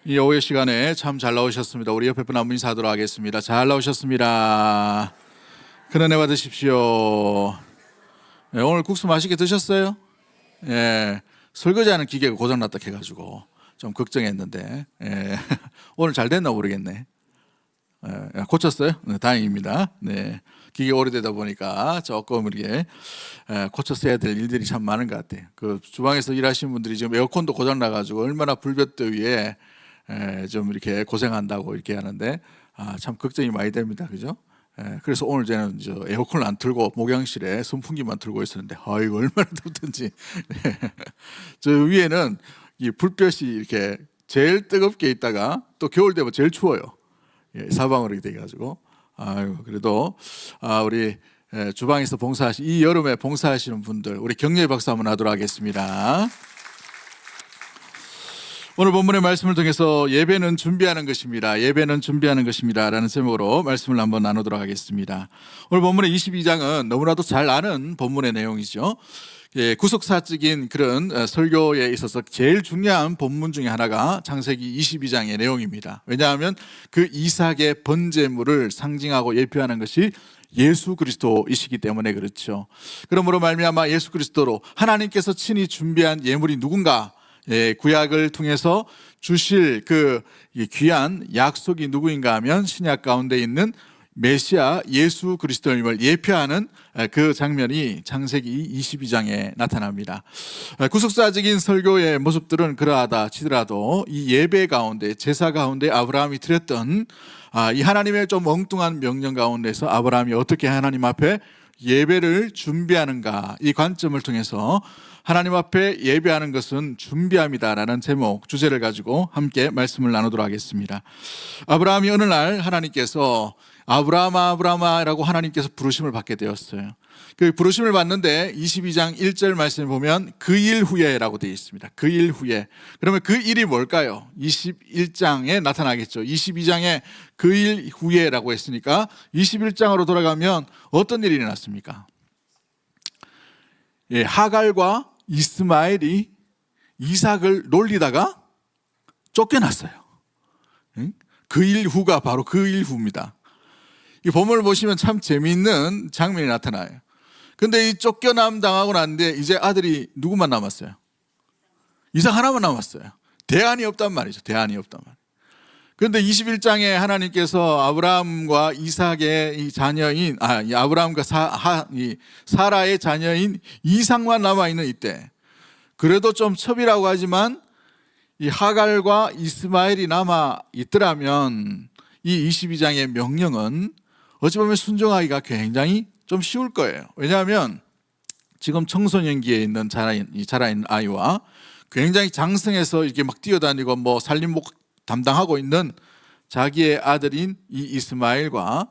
이 오후 시간에 참 잘 나오셨습니다. 우리 옆에 분 한분 인사하도록 하겠습니다. 잘 나오셨습니다. 큰 은혜 받으십시오. 네, 오늘 국수 맛있게 드셨어요? 예, 설거지하는 기계가 고장났다 해가지고 좀 걱정했는데 오늘 잘 됐나 모르겠네. 고쳤어요? 네, 다행입니다. 네, 기계 오래되다 보니까 조금 이렇게 고쳤어야 될 일들이 참 많은 것 같아요. 그 주방에서 일하시는 분들이 지금 에어컨도 고장 나가지고 얼마나 불볕더위에 좀 이렇게 고생한다고 이렇게 하는데 참 걱정이 많이 됩니다. 그죠? 그래서 오늘 저는 에어컨을 안 틀고 목욕실에 선풍기만 틀고 있었는데 이거 얼마나 덥든지. 저 위에는 이 불볕이 이렇게 제일 뜨겁게 있다가 또 겨울 되면 제일 추워요. 사방으로 돼가지고 그래도 우리 주방에서 이 여름에 봉사하시는 분들 우리 격려의 박수 한번 하도록 하겠습니다. 오늘 본문의 말씀을 통해서 예배는 준비하는 것입니다. 예배는 준비하는 것입니다 라는 제목으로 말씀을 한번 나누도록 하겠습니다. 오늘 본문의 22장은 너무나도 잘 아는 본문의 내용이죠. 구속사적인 그런 설교에 있어서 제일 중요한 본문 중에 하나가 창세기 22장의 내용입니다. 왜냐하면 그 이삭의 번제물을 상징하고 예표하는 것이 예수 그리스도이시기 때문에 그렇죠. 그러므로 말미암아 예수 그리스도로 하나님께서 친히 준비한 예물이 누군가, 구약을 통해서 주실 그 귀한 약속이 누구인가 하면 신약 가운데 있는 메시아 예수 그리스도님을 예표하는 그 장면이 창세기 22장에 나타납니다. 구속사적인 설교의 모습들은 그러하다 치더라도 이 예배 가운데, 제사 가운데 아브라함이 드렸던 이 하나님의 좀 엉뚱한 명령 가운데서 아브라함이 어떻게 하나님 앞에 예배를 준비하는가, 이 관점을 통해서 하나님 앞에 예배하는 것은 준비함이다라는 제목, 주제를 가지고 함께 말씀을 나누도록 하겠습니다. 아브라함이 어느 날 하나님께서 아브라함아라고 하나님께서 부르심을 받게 되었어요. 그 부르심을 받는데 22장 1절 말씀을 보면 그 일 후에라고 되어 있습니다. 그 일 후에. 그러면 그 일이 뭘까요? 21장에 나타나겠죠. 22장에 그 일 후에라고 했으니까 21장으로 돌아가면 어떤 일이 일어났습니까? 하갈과 이스마엘이 이삭을 놀리다가 쫓겨났어요. 그 일 후가 바로 그 일 후입니다. 이 본문을 보시면 참 재미있는 장면이 나타나요. 근데 이 쫓겨남 당하고 났는데 이제 아들이 누구만 남았어요? 이삭 하나만 남았어요. 대안이 없단 말이죠. 대안이 없단 말이에요. 그런데 21장에 하나님께서 아브라함과 이삭의 이 자녀인 아브라함과 사라의 자녀인 이삭만 남아있는 이때, 그래도 좀 첩이라고 하지만 이 하갈과 이스마엘이 남아있더라면 이 22장의 명령은 어찌 보면 순종하기가 굉장히 좀 쉬울 거예요. 왜냐하면 지금 청소년기에 있는 자라있는 아이와 굉장히 장성해서 이렇게 막 뛰어다니고 뭐 살림목 담당하고 있는 자기의 아들인 이 이스마엘과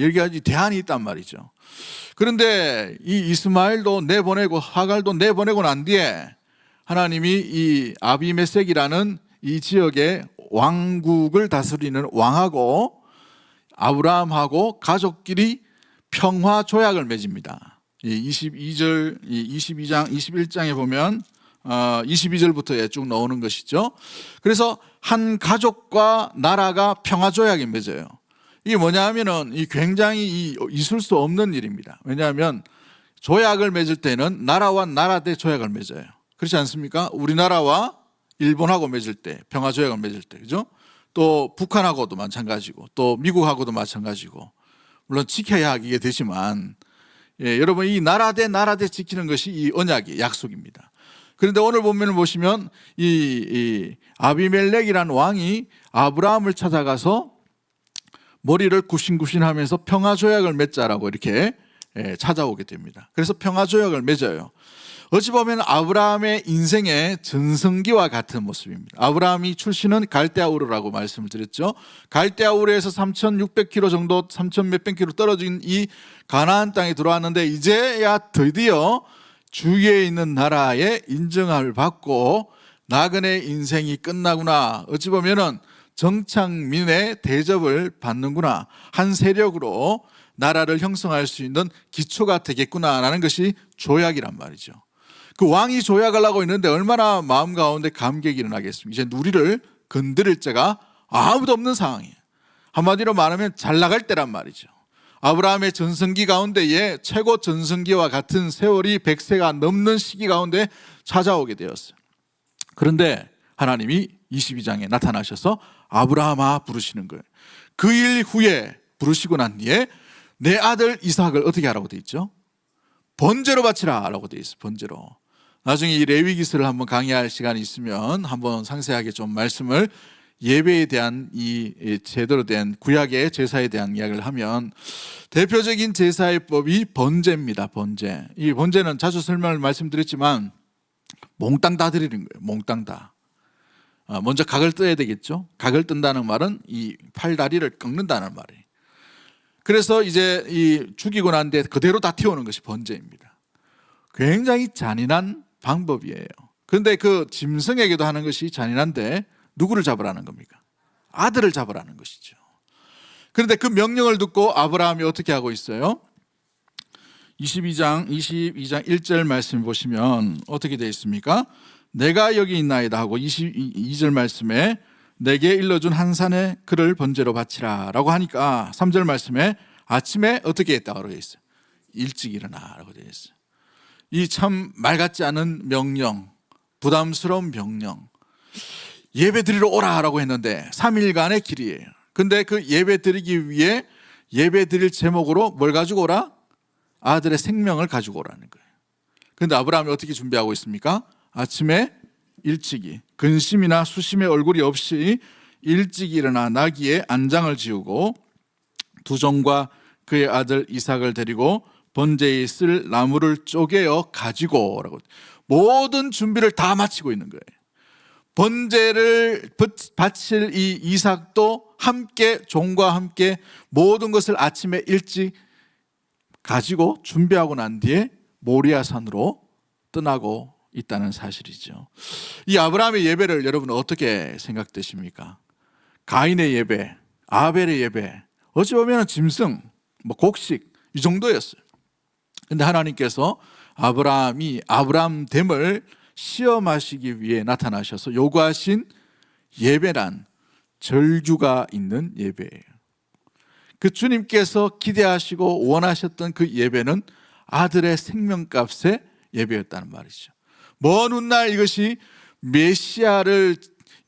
여러 가지 대안이 있단 말이죠. 그런데 이 이스마엘도 내보내고 하갈도 내보내고 난 뒤에 하나님이 이 아비메섹이라는 이 지역의 왕국을 다스리는 왕하고 아브라함하고 가족끼리 평화 조약을 맺습니다. 22장 21장에 보면 22절부터 쭉 나오는 것이죠. 그래서 한 가족과 나라가 평화 조약이 맺어요. 이게 뭐냐 하면은 이 굉장히 있을 수 없는 일입니다. 왜냐하면 조약을 맺을 때는 나라와 나라 대 조약을 맺어요. 그렇지 않습니까? 우리나라와 일본하고 맺을 때, 평화 조약을 맺을 때, 그죠? 또 북한하고도 마찬가지고, 또 미국하고도 마찬가지고, 물론 지켜야 하게 되지만, 여러분 이 나라 대 지키는 것이 이 언약의 약속입니다. 그런데 오늘 본문을 보시면 이 아비멜렉이라는 왕이 아브라함을 찾아가서 머리를 굽신굽신하면서 평화 조약을 맺자라고 이렇게 찾아오게 됩니다. 그래서 평화 조약을 맺어요. 어찌 보면 아브라함의 인생의 전성기와 같은 모습입니다. 아브라함이 출신은 갈대아우르라고 말씀을 드렸죠. 갈대아우르에서 3,600km 정도, 3,000 몇백 킬로 떨어진 이 가나안 땅에 들어왔는데 이제야 드디어 주위에 있는 나라의 인정을 받고 나그네 인생이 끝나구나. 어찌 보면은 정착민의 대접을 받는구나. 한 세력으로 나라를 형성할 수 있는 기초가 되겠구나라는 것이 조약이란 말이죠. 그 왕이 조약을 하고 있는데 얼마나 마음 가운데 감격이 일어나겠습니까? 이제 누리를 건드릴 자가 아무도 없는 상황이에요. 한마디로 말하면 잘 나갈 때란 말이죠. 아브라함의 전성기 가운데에 최고 전성기와 같은 세월이 100세가 넘는 시기 가운데 찾아오게 되었어요. 그런데 하나님이 22장에 나타나셔서 아브라함아 부르시는 거예요. 그 일 후에 부르시고 난 뒤에 내 아들 이삭을 어떻게 하라고 돼 있죠? 번제로 바치라 라고 돼 있어요. 번제로. 나중에 이 레위기서를 한번 강의할 시간이 있으면 한번 상세하게 좀 말씀을, 예배에 대한 이 제대로 된 구약의 제사에 대한 이야기를 하면 대표적인 제사의 법이 번제입니다. 번제. 이 번제는 자주 설명을 말씀드렸지만 몽땅 다 드리는 거예요. 몽땅 다. 먼저 각을 떠야 되겠죠. 각을 뜬다는 말은 이 팔다리를 꺾는다는 말이에요. 그래서 이제 이 죽이고 난 뒤에 그대로 다 태우는 것이 번제입니다. 굉장히 잔인한 방법이에요. 그런데 그 짐승에게도 하는 것이 잔인한데 누구를 잡으라는 겁니까? 아들을 잡으라는 것이죠. 그런데 그 명령을 듣고 아브라함이 어떻게 하고 있어요? 22장 1절 말씀 보시면 어떻게 되어 있습니까? 내가 여기 있나이다 하고 22절 말씀에 내게 일러준 한 산에 그를 번제로 바치라 라고 하니까 3절 말씀에 아침에 어떻게 했다고 되어 있어요? 일찍 일어나 라고 되어 있어요. 이 참 말 같지 않은 명령, 부담스러운 명령. 예배 드리러 오라 라고 했는데 3일간의 길이에요. 근데 그 예배 드리기 위해 예배 드릴 제목으로 뭘 가지고 오라? 아들의 생명을 가지고 오라는 거예요. 그런데 아브라함이 어떻게 준비하고 있습니까? 아침에 일찍이 근심이나 수심의 얼굴이 없이 일찍 일어나 나귀의 안장을 지우고 두 종과 그의 아들 이삭을 데리고 번제에 쓸 나무를 쪼개어 가지고 오라고. 모든 준비를 다 마치고 있는 거예요. 번제를 바칠 이 이삭도 함께 종과 함께 모든 것을 아침에 일찍 가지고 준비하고 난 뒤에 모리아산으로 떠나고 있다는 사실이죠. 이 아브라함의 예배를 여러분 어떻게 생각되십니까? 가인의 예배, 아벨의 예배, 어찌 보면 짐승, 곡식 이 정도였어요. 그런데 하나님께서 아브라함이 아브라함됨을 시험하시기 위해 나타나셔서 요구하신 예배란 절규가 있는 예배예요. 그 주님께서 기대하시고 원하셨던 그 예배는 아들의 생명값의 예배였다는 말이죠. 먼 훗날 이것이 메시아를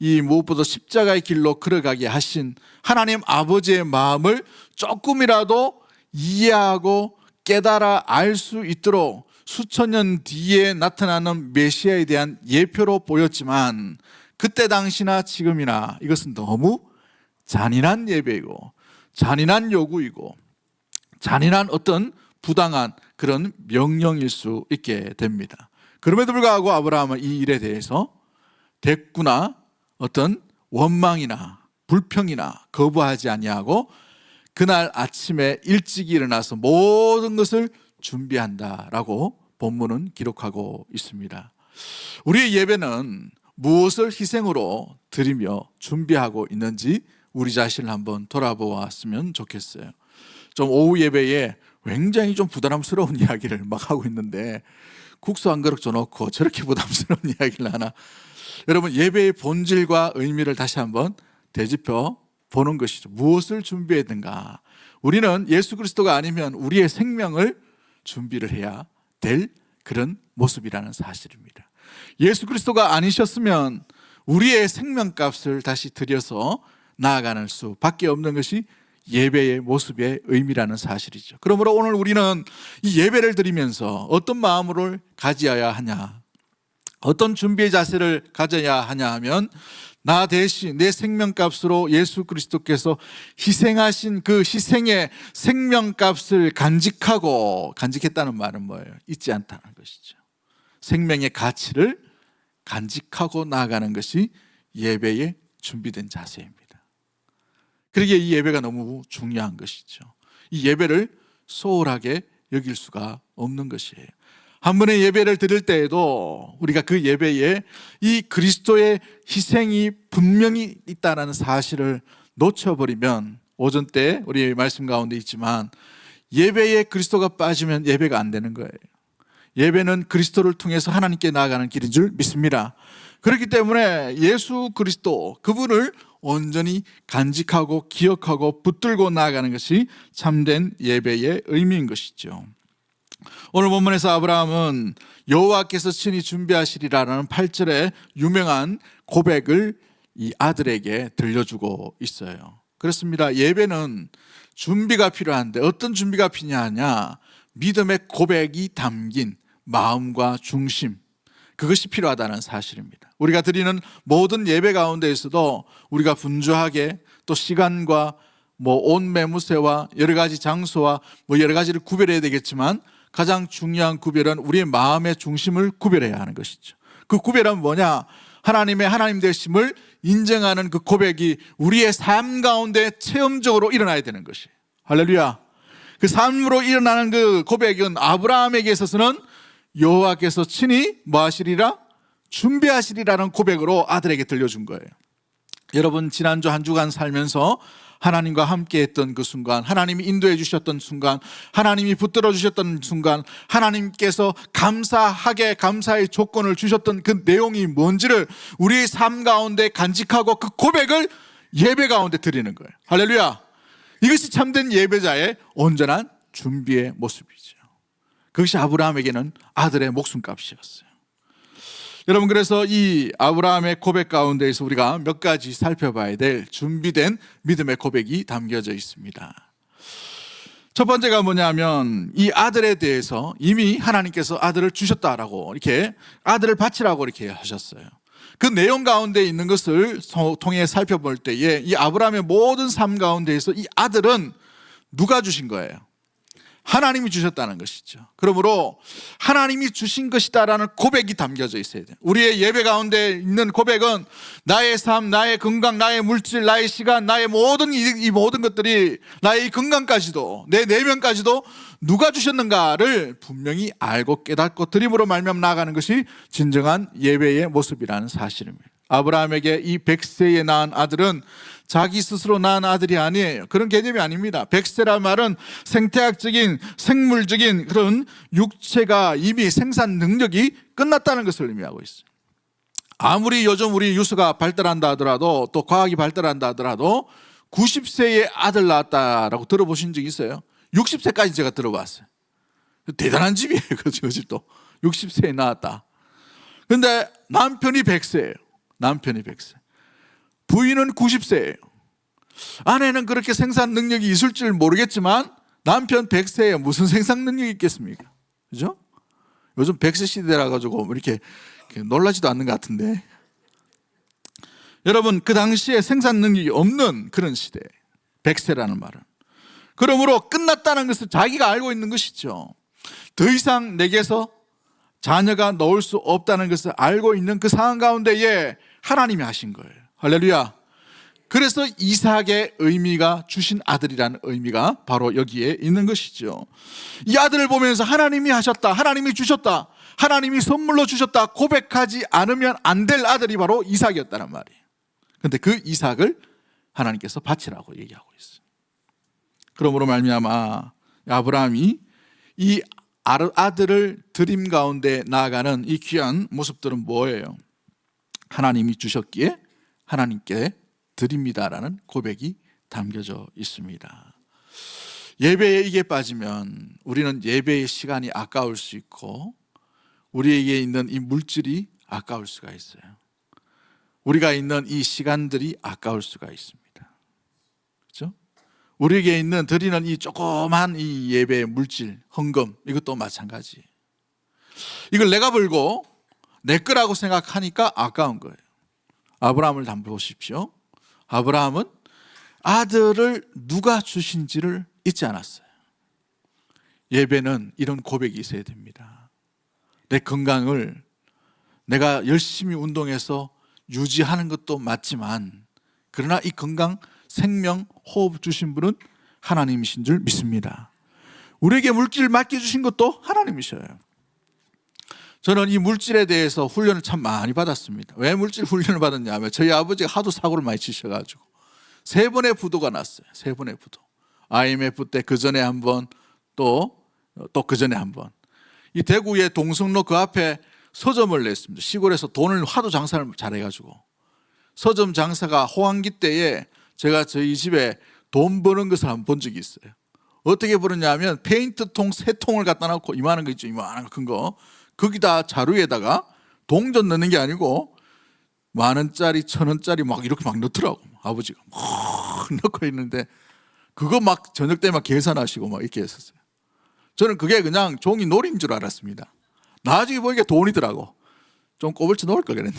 이 무엇보다 십자가의 길로 걸어가게 하신 하나님 아버지의 마음을 조금이라도 이해하고 깨달아 알 수 있도록 수천 년 뒤에 나타나는 메시아에 대한 예표로 보였지만 그때 당시나 지금이나 이것은 너무 잔인한 예배이고 잔인한 요구이고 잔인한 어떤 부당한 그런 명령일 수 있게 됩니다. 그럼에도 불구하고 아브라함은 이 일에 대해서 대꾸나 어떤 원망이나 불평이나 거부하지 아니하고 그날 아침에 일찍 일어나서 모든 것을 준비한다라고 본문은 기록하고 있습니다. 우리의 예배는 무엇을 희생으로 드리며 준비하고 있는지 우리 자신을 한번 돌아보았으면 좋겠어요. 좀 오후 예배에 굉장히 좀 부담스러운 이야기를 막 하고 있는데 국수 한 그릇 줘놓고 저렇게 부담스러운 이야기를 하나. 여러분, 예배의 본질과 의미를 다시 한번 되짚어 보는 것이죠. 무엇을 준비했는가? 우리는 예수 그리스도가 아니면 우리의 생명을 준비를 해야 될 그런 모습이라는 사실입니다. 예수 그리스도가 아니셨으면 우리의 생명값을 다시 들여서 나아가는 수밖에 없는 것이 예배의 모습의 의미라는 사실이죠. 그러므로 오늘 우리는 이 예배를 드리면서 어떤 마음을 가져야 하냐, 어떤 준비의 자세를 가져야 하냐 하면 나 대신 내 생명값으로 예수 그리스도께서 희생하신 그 희생의 생명값을 간직했다는 말은 뭐예요? 잊지 않다는 것이죠. 생명의 가치를 간직하고 나아가는 것이 예배의 준비된 자세입니다. 그러기에 이 예배가 너무 중요한 것이죠. 이 예배를 소홀하게 여길 수가 없는 것이에요. 한 번의 예배를 드릴 때에도 우리가 그 예배에 이 그리스도의 희생이 분명히 있다는 사실을 놓쳐버리면, 오전 때 우리 말씀 가운데 있지만 예배에 그리스도가 빠지면 예배가 안 되는 거예요. 예배는 그리스도를 통해서 하나님께 나아가는 길인 줄 믿습니다. 그렇기 때문에 예수 그리스도 그분을 온전히 간직하고 기억하고 붙들고 나아가는 것이 참된 예배의 의미인 것이죠. 오늘 본문에서 아브라함은 여호와께서 친히 준비하시리라는 8절의 유명한 고백을 이 아들에게 들려주고 있어요. 그렇습니다. 예배는 준비가 필요한데 어떤 준비가 필요하냐? 믿음의 고백이 담긴 마음과 중심, 그것이 필요하다는 사실입니다. 우리가 드리는 모든 예배 가운데에서도 우리가 분주하게 또 시간과 온 매무새와 여러 가지 장소와 여러 가지를 구별해야 되겠지만 가장 중요한 구별은 우리의 마음의 중심을 구별해야 하는 것이죠. 그 구별은 뭐냐? 하나님의 하나님 되심을 인정하는 그 고백이 우리의 삶 가운데 체험적으로 일어나야 되는 것이에요. 할렐루야. 그 삶으로 일어나는 그 고백은 아브라함에게 있어서는 여호와께서 친히 뭐 하시리라? 준비하시리라는 고백으로 아들에게 들려준 거예요. 여러분, 지난주 한 주간 살면서 하나님과 함께 했던 그 순간, 하나님이 인도해 주셨던 순간, 하나님이 붙들어 주셨던 순간, 하나님께서 감사의 조건을 주셨던 그 내용이 뭔지를 우리의 삶 가운데 간직하고 그 고백을 예배 가운데 드리는 거예요. 할렐루야. 이것이 참된 예배자의 온전한 준비의 모습이죠. 그것이 아브라함에게는 아들의 목숨값이었어요. 여러분, 그래서 이 아브라함의 고백 가운데에서 우리가 몇 가지 살펴봐야 될 준비된 믿음의 고백이 담겨져 있습니다. 첫 번째가 뭐냐면 이 아들에 대해서 이미 하나님께서 아들을 주셨다라고, 이렇게 아들을 바치라고 이렇게 하셨어요. 그 내용 가운데 있는 것을 통해 살펴볼 때에 이 아브라함의 모든 삶 가운데에서 이 아들은 누가 주신 거예요? 하나님이 주셨다는 것이죠. 그러므로 하나님이 주신 것이다라는 고백이 담겨져 있어야 돼요. 우리의 예배 가운데 있는 고백은 나의 삶, 나의 건강, 나의 물질, 나의 시간, 나의 모든 이 모든 것들이, 나의 건강까지도, 내 내면까지도 누가 주셨는가를 분명히 알고 깨닫고 드림으로 말미암아 나아가는 것이 진정한 예배의 모습이라는 사실입니다. 아브라함에게 이 100세에 낳은 아들은 자기 스스로 낳은 아들이 아니에요. 그런 개념이 아닙니다. 100세란 말은 생태학적인, 생물적인 그런 육체가 이미 생산 능력이 끝났다는 것을 의미하고 있어요. 아무리 요즘 우리 유수가 발달한다 하더라도, 또 과학이 발달한다 하더라도 90세에 아들 낳았다라고 들어보신 적 있어요? 60세까지 제가 들어봤어요. 대단한 집이에요. 그 집도 60세에 낳았다. 그런데 남편이 100세예요. 남편이 100세. 부인은 90세예요. 아내는 그렇게 생산 능력이 있을 줄 모르겠지만 남편 100세에 무슨 생산 능력이 있겠습니까? 그죠? 요즘 100세 시대라 가지고 이렇게 놀라지도 않는 것 같은데, 여러분, 그 당시에 생산 능력이 없는 그런 시대, 100세라는 말은. 그러므로 끝났다는 것을 자기가 알고 있는 것이죠. 더 이상 내게서 자녀가 나올 수 없다는 것을 알고 있는 그 상황 가운데에 하나님이 하신 거예요. 할렐루야. 그래서 이삭의 의미가 주신 아들이라는 의미가 바로 여기에 있는 것이죠. 이 아들을 보면서 하나님이 하셨다, 하나님이 주셨다, 하나님이 선물로 주셨다 고백하지 않으면 안 될 아들이 바로 이삭이었다는 말이에요. 그런데 그 이삭을 하나님께서 바치라고 얘기하고 있어요. 그러므로 말미암아 아브라함이 이 아들을 드림 가운데 나아가는 이 귀한 모습들은 뭐예요? 하나님이 주셨기에 하나님께 드립니다라는 고백이 담겨져 있습니다. 예배에 이게 빠지면 우리는 예배의 시간이 아까울 수 있고 우리에게 있는 이 물질이 아까울 수가 있어요. 우리가 있는 이 시간들이 아까울 수가 있습니다. 그렇죠? 우리에게 있는 드리는 이 조그만 이 예배의 물질, 헌금, 이것도 마찬가지. 이걸 내가 벌고 내 거라고 생각하니까 아까운 거예요. 아브라함을 한번 보십시오. 아브라함은 아들을 누가 주신지를 잊지 않았어요. 예배는 이런 고백이 있어야 됩니다. 내 건강을 내가 열심히 운동해서 유지하는 것도 맞지만, 그러나 이 건강, 생명, 호흡 주신 분은 하나님이신 줄 믿습니다. 우리에게 물질 맡겨주신 것도 하나님이셔요. 저는 이 물질에 대해서 훈련을 참 많이 받았습니다. 왜 물질 훈련을 받았냐면 저희 아버지가 하도 사고를 많이 치셔가지고 3번의 부도가 났어요. 3번의 부도. IMF 때 그 전에 한 번, 또 그 전에 한 번. 이 대구의 동성로 그 앞에 서점을 냈습니다. 시골에서 돈을 하도 장사를 잘해가지고. 서점 장사가 호황기 때에 제가 저희 집에 돈 버는 것을 한번 본 적이 있어요. 어떻게 버느냐면 페인트통 3통을 갖다 놓고 이만한 거 있죠. 이만한 거 큰 거. 거기다 자루에다가 동전 넣는 게 아니고 10,000원짜리 1,000원짜리 막 이렇게 막 넣더라고. 아버지가 막 넣고 있는데 그거 막 저녁 때 막 계산하시고 막 이렇게 했었어요. 저는 그게 그냥 종이 놀이인 줄 알았습니다. 나중에 보니까 돈이더라고. 좀 꼬불쳐 놓을 걸 그랬네.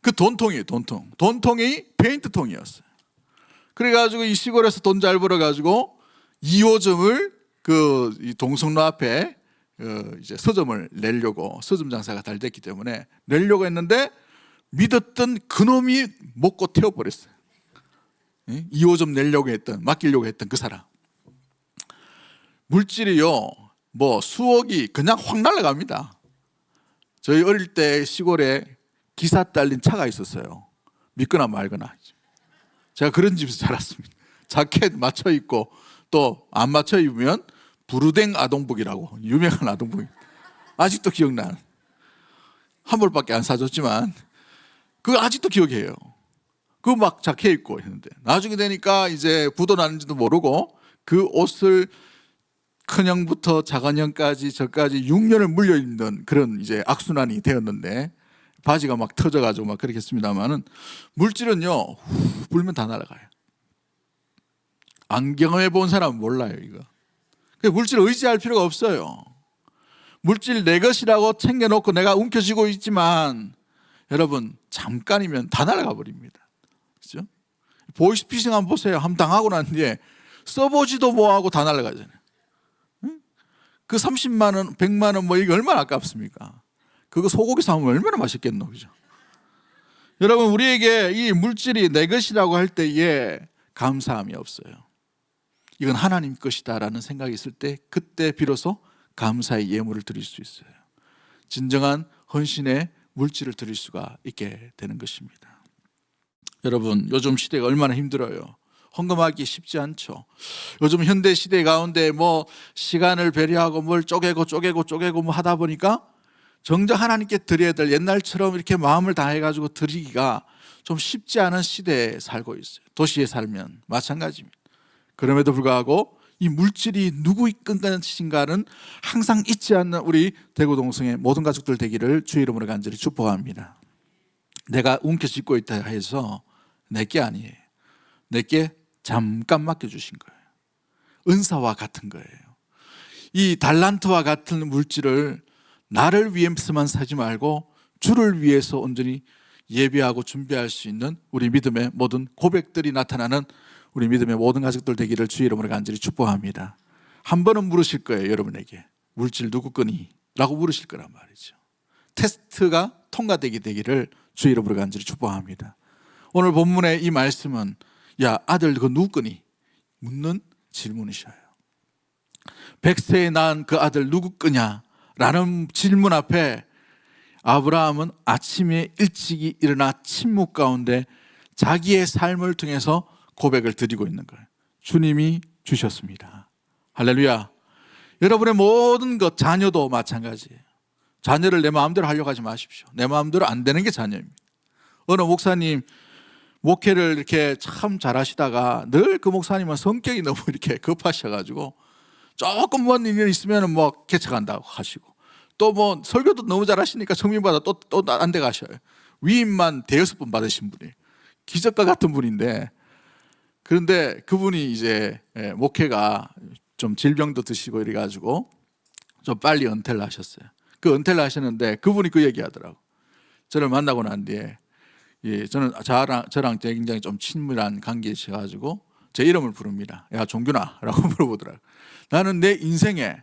그 돈통이에요. 돈통. 돈통이 페인트통이었어요. 그래가지고 이 시골에서 돈 잘 벌어가지고 2호점을 이 동성로 앞에 이제 서점을 내려고, 서점 장사가 잘 됐기 때문에 내려고 했는데 믿었던 그놈이 먹고 태워버렸어요. 2호점 내려고 했던, 맡기려고 했던 그 사람. 물질이요, 뭐 수억이 그냥 확 날아갑니다. 저희 어릴 때 시골에 기사 딸린 차가 있었어요. 믿거나 말거나. 제가 그런 집에서 자랐습니다. 자켓 맞춰 입고 또 안 맞춰 입으면 부르댕 아동복이라고 유명한 아동복. 아직도 기억나는. 한 벌밖에 안 사줬지만 그거 아직도 기억해요. 그거 막 자켓 입고 했는데 나중에 되니까 이제 부도 나는지도 모르고 그 옷을 큰형부터 작은형까지 저까지 6년을 물려 입는 그런 이제 악순환이 되었는데 바지가 막 터져가지고 막 그렇게 했습니다만은 물질은요 불면 다 날아가요. 안 경험해 본 사람은 몰라요 이거. 물질 의지할 필요가 없어요. 물질 내 것이라고 챙겨놓고 내가 움켜쥐고 있지만 여러분 잠깐이면 다 날아가 버립니다. 그렇죠? 보이스피싱 한번 보세요. 한번 당하고 난 뒤에 써보지도 뭐하고 다 날아가잖아요. 그 30만 원, 100만 원 뭐 이게 얼마나 아깝습니까? 그거 소고기 사면 얼마나 맛있겠노, 그죠? 여러분 우리에게 이 물질이 내 것이라고 할 때에 감사함이 없어요. 이건 하나님 것이다라는 생각이 있을 때 그때 비로소 감사의 예물을 드릴 수 있어요. 진정한 헌신의 물질을 드릴 수가 있게 되는 것입니다. 여러분 요즘 시대가 얼마나 힘들어요. 헌금하기 쉽지 않죠. 요즘 현대 시대 가운데 뭐 시간을 배려하고 뭘 쪼개고 뭐 하다 보니까 정작 하나님께 드려야 될 옛날처럼 이렇게 마음을 다해가지고 드리기가 좀 쉽지 않은 시대에 살고 있어요. 도시에 살면 마찬가지입니다. 그럼에도 불구하고 이 물질이 누구 것인가는 항상 잊지 않는 우리 대구동성의 모든 가족들 되기를 주의 이름으로 간절히 축복합니다. 내가 움켜쥐고 있다 해서 내게 아니에요. 내게 잠깐 맡겨주신 거예요. 은사와 같은 거예요. 이 달란트와 같은 물질을 나를 위해서만 사지 말고 주를 위해서 온전히 예배하고 준비할 수 있는 우리 믿음의 모든 고백들이 나타나는 우리 믿음의 모든 가족들 되기를 주의 이름으로 간절히 축복합니다. 한 번은 물으실 거예요. 여러분에게 물질 누구 거니? 라고 물으실 거란 말이죠. 테스트가 통과되기를 주의 이름으로 간절히 축복합니다. 오늘 본문의 이 말씀은 야 아들 그거 누구 거니? 묻는 질문이셔요. 100세에 낳은 그 아들 누구 거냐? 라는 질문 앞에 아브라함은 아침에 일찍이 일어나 침묵 가운데 자기의 삶을 통해서 고백을 드리고 있는 거예요. 주님이 주셨습니다. 할렐루야. 여러분의 모든 것, 자녀도 마찬가지예요. 자녀를 내 마음대로 하려고 하지 마십시오. 내 마음대로 안 되는 게 자녀입니다. 어느 목사님 목회를 이렇게 참 잘하시다가 늘 그 목사님은 성격이 너무 이렇게 급하셔가지고 조금 뭔 일이 있으면 뭐 개척한다고 하시고 또 뭐 설교도 너무 잘하시니까 성민받아 또 딴 데 가셔요. 위임만 5번 받으신 분이 기적과 같은 분인데 그런데 그분이 이제 목회가 좀 질병도 드시고 이래가지고 좀 빨리 은퇴를 하셨어요. 그 은퇴를 하셨는데 그분이 그 얘기하더라고. 저를 만나고 난 뒤에 저는 저랑 굉장히 좀 친밀한 관계이셔가지고 제 이름을 부릅니다. 야 종균아 라고 물어보더라고. 나는 내 인생에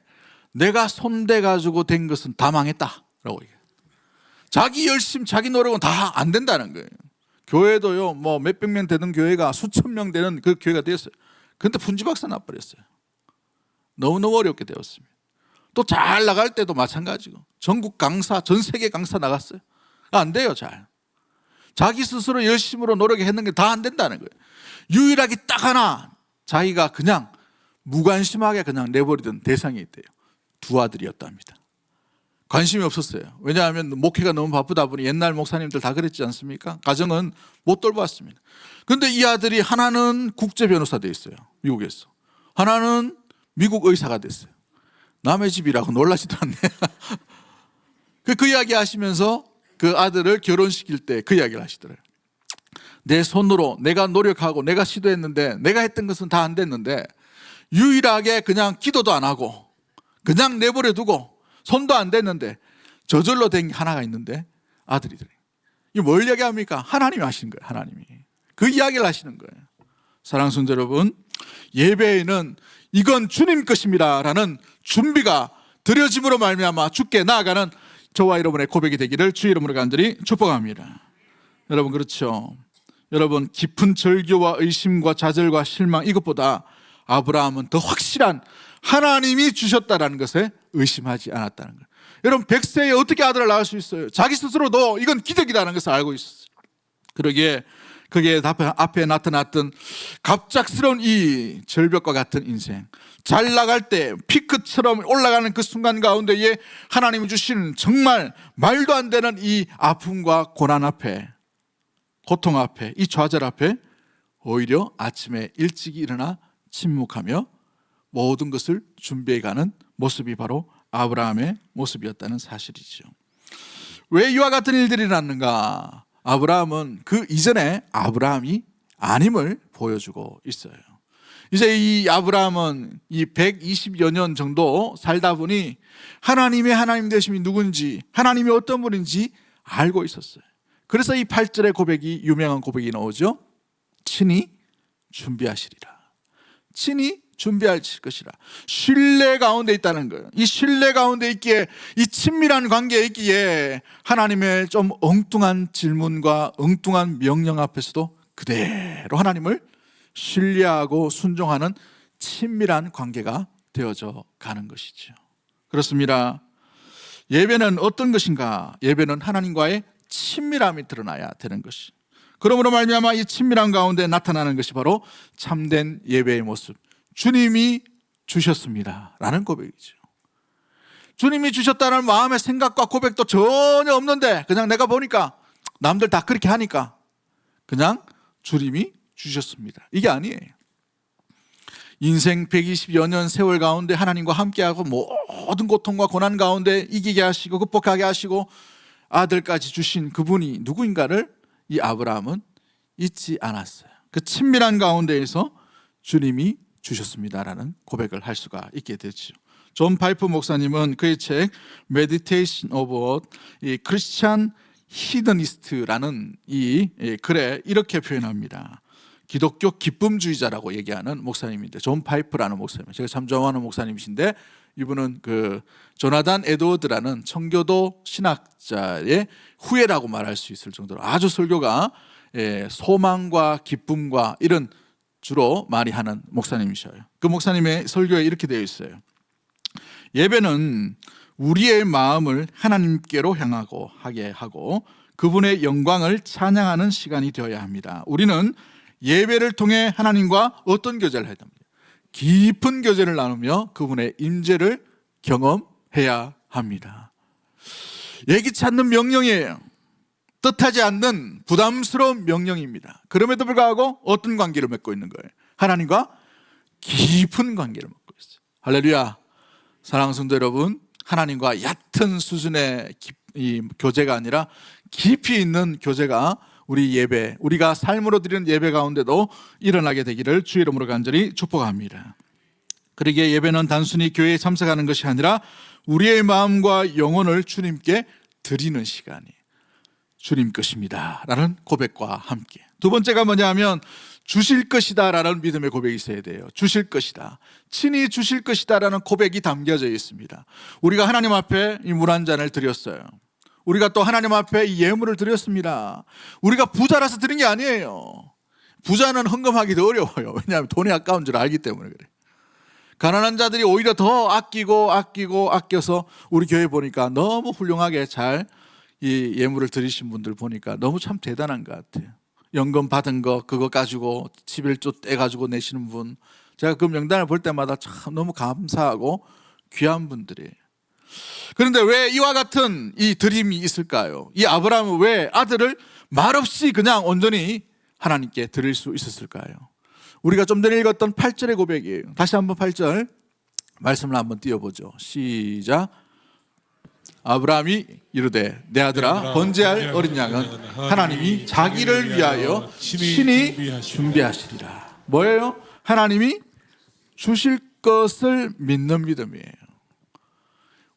내가 손대가지고 된 것은 다 망했다 라고 얘기해요. 자기 열심 자기 노력은 다 안 된다는 거예요. 교회도요 뭐 몇백 명 되는 교회가 수천 명 되는 그 교회가 되었어요. 그런데 분지박산 나버렸어요. 너무너무 어렵게 되었습니다. 또 잘 나갈 때도 마찬가지고 전국 강사 전 세계 강사 나갔어요. 안 돼요. 잘 자기 스스로 열심으로 노력했는 게 다 안 된다는 거예요. 유일하게 딱 하나 자기가 그냥 무관심하게 그냥 내버리던 대상이 있대요. 두 아들이었답니다. 관심이 없었어요. 왜냐하면 목회가 너무 바쁘다 보니 옛날 목사님들 다 그랬지 않습니까? 가정은 못 돌봤습니다. 그런데 이 아들이 하나는 국제 변호사 돼 있어요. 미국에서. 하나는 미국 의사가 됐어요. 남의 집이라고 놀라지도 않네. 그 이야기 하시면서 그 아들을 결혼시킬 때 그 이야기를 하시더래요. 내 손으로 내가 노력하고 내가 시도했는데 내가 했던 것은 다 안 됐는데 유일하게 그냥 기도도 안 하고 그냥 내버려 두고 손도 안 댔는데 저절로 된 게 하나가 있는데 아들이더래요. 이게 뭘 얘기합니까? 하나님이 하시는 거예요. 하나님이. 그 이야기를 하시는 거예요. 사랑하는 성도 여러분, 예배에는 이건 주님 것입니다 라는 준비가 드려짐으로 말미암아 주께 나아가는 저와 여러분의 고백이 되기를 주의 이름으로 간절히 축복합니다. 여러분, 그렇죠? 여러분, 깊은 절규와 의심과 좌절과 실망, 이것보다 아브라함은 더 확실한 하나님이 주셨다는 것에 의심하지 않았다는 거예요. 여러분, 100세에 어떻게 아들을 낳을 수 있어요? 자기 스스로도 이건 기적이라는 것을 알고 있었어요. 그러기에 거기에 앞에 나타났던 갑작스러운 이 절벽과 같은 인생, 잘 나갈 때 피크처럼 올라가는 그 순간 가운데에 하나님이 주시는 정말 말도 안 되는 이 아픔과 고난 앞에, 고통 앞에, 이 좌절 앞에 오히려 아침에 일찍 일어나 침묵하며 모든 것을 준비해가는 모습이 바로 아브라함의 모습이었다는 사실이죠. 왜 이와 같은 일들이 일어났는가? 아브라함은 그 이전에 아브라함이 아님을 보여주고 있어요. 이제 이 아브라함은 이 120여 년 정도 살다 보니 하나님의 하나님 되심이 누군지, 하나님이 어떤 분인지 알고 있었어요. 그래서 이 8절의 고백이, 유명한 고백이 나오죠. 친히 준비하시리라. 친히 준비할 것이라. 신뢰 가운데 있다는 거예요. 이 신뢰 가운데 있기에, 이 친밀한 관계에 있기에 하나님의 좀 엉뚱한 질문과 엉뚱한 명령 앞에서도 그대로 하나님을 신뢰하고 순종하는 친밀한 관계가 되어져 가는 것이죠. 그렇습니다. 예배는 어떤 것인가? 예배는 하나님과의 친밀함이 드러나야 되는 것이. 그러므로 말미암아 이 친밀함 가운데 나타나는 것이 바로 참된 예배의 모습, 주님이 주셨습니다 라는 고백이죠. 주님이 주셨다는 마음의 생각과 고백도 전혀 없는데 그냥 내가 보니까 남들 다 그렇게 하니까 그냥 주님이 주셨습니다, 이게 아니에요. 인생 120여 년 세월 가운데 하나님과 함께하고 모든 고통과 고난 가운데 이기게 하시고 극복하게 하시고 아들까지 주신 그분이 누구인가를 이 아브라함은 잊지 않았어요. 그 친밀한 가운데에서 주님이 주셨습니다라는 고백을 할 수가 있게 되죠. 존 파이프 목사님은 그의 책 Meditation of a Christian Hedonist라는 이 글에 이렇게 표현합니다. 기독교 기쁨주의자라고 얘기하는 목사님인데, 존 파이프라는 목사님, 제가 참 좋아하는 목사님이신데 이분은 그 조나단 에드워드라는 청교도 신학자의 후예라고 말할 수 있을 정도로 아주 설교가 소망과 기쁨과 이런 주로 많이 하는 목사님이셔요. 그 목사님의 설교에 이렇게 되어 있어요. 예배는 우리의 마음을 하나님께로 향하고 하게 하고 그분의 영광을 찬양하는 시간이 되어야 합니다. 우리는 예배를 통해 하나님과 어떤 교제를 해야 됩니다. 깊은 교제를 나누며 그분의 임재를 경험해야 합니다. 예기치 않는 명령이에요. 뜻하지 않는 부담스러운 명령입니다. 그럼에도 불구하고 어떤 관계를 맺고 있는 거예요? 하나님과 깊은 관계를 맺고 있어요. 할렐루야. 사랑하는 성도 여러분, 하나님과 얕은 수준의 이 교제가 아니라 깊이 있는 교제가 우리 예배, 우리가 삶으로 드리는 예배 가운데도 일어나게 되기를 주의 이름으로 간절히 축복합니다. 그러기에 예배는 단순히 교회에 참석하는 것이 아니라 우리의 마음과 영혼을 주님께 드리는 시간이 주님 것입니다 라는 고백과 함께, 두 번째가 뭐냐 하면 주실 것이다 라는 믿음의 고백이 있어야 돼요. 주실 것이다, 친히 주실 것이다 라는 고백이 담겨져 있습니다. 우리가 하나님 앞에 이 물 한 잔을 드렸어요. 우리가 또 하나님 앞에 이 예물을 드렸습니다. 우리가 부자라서 드린 게 아니에요. 부자는 헌금하기도 어려워요. 왜냐하면 돈이 아까운 줄 알기 때문에 그래요. 가난한 자들이 오히려 더 아껴서 우리 교회 보니까 너무 훌륭하게 잘 이 예물을 드리신 분들 보니까 너무 참 대단한 것 같아요. 연금 받은 거 그거 가지고 11조 떼가지고 내시는 분, 제가 그 명단을 볼 때마다 참 너무 감사하고 귀한 분들이에요. 그런데 왜 이와 같은 이 드림이 있을까요? 이 아브라함은 왜 아들을 말없이 그냥 온전히 하나님께 드릴 수 있었을까요? 우리가 좀 전에 읽었던 8절의 고백이에요. 다시 한번 8절 말씀을 한번 띄워보죠. 시작. 아브라함이 이르되 내 아들아 번제할 어린 양은 하나님이 자기를 위하여 친히 준비하시리라. 뭐예요? 하나님이 주실 것을 믿는 믿음이에요.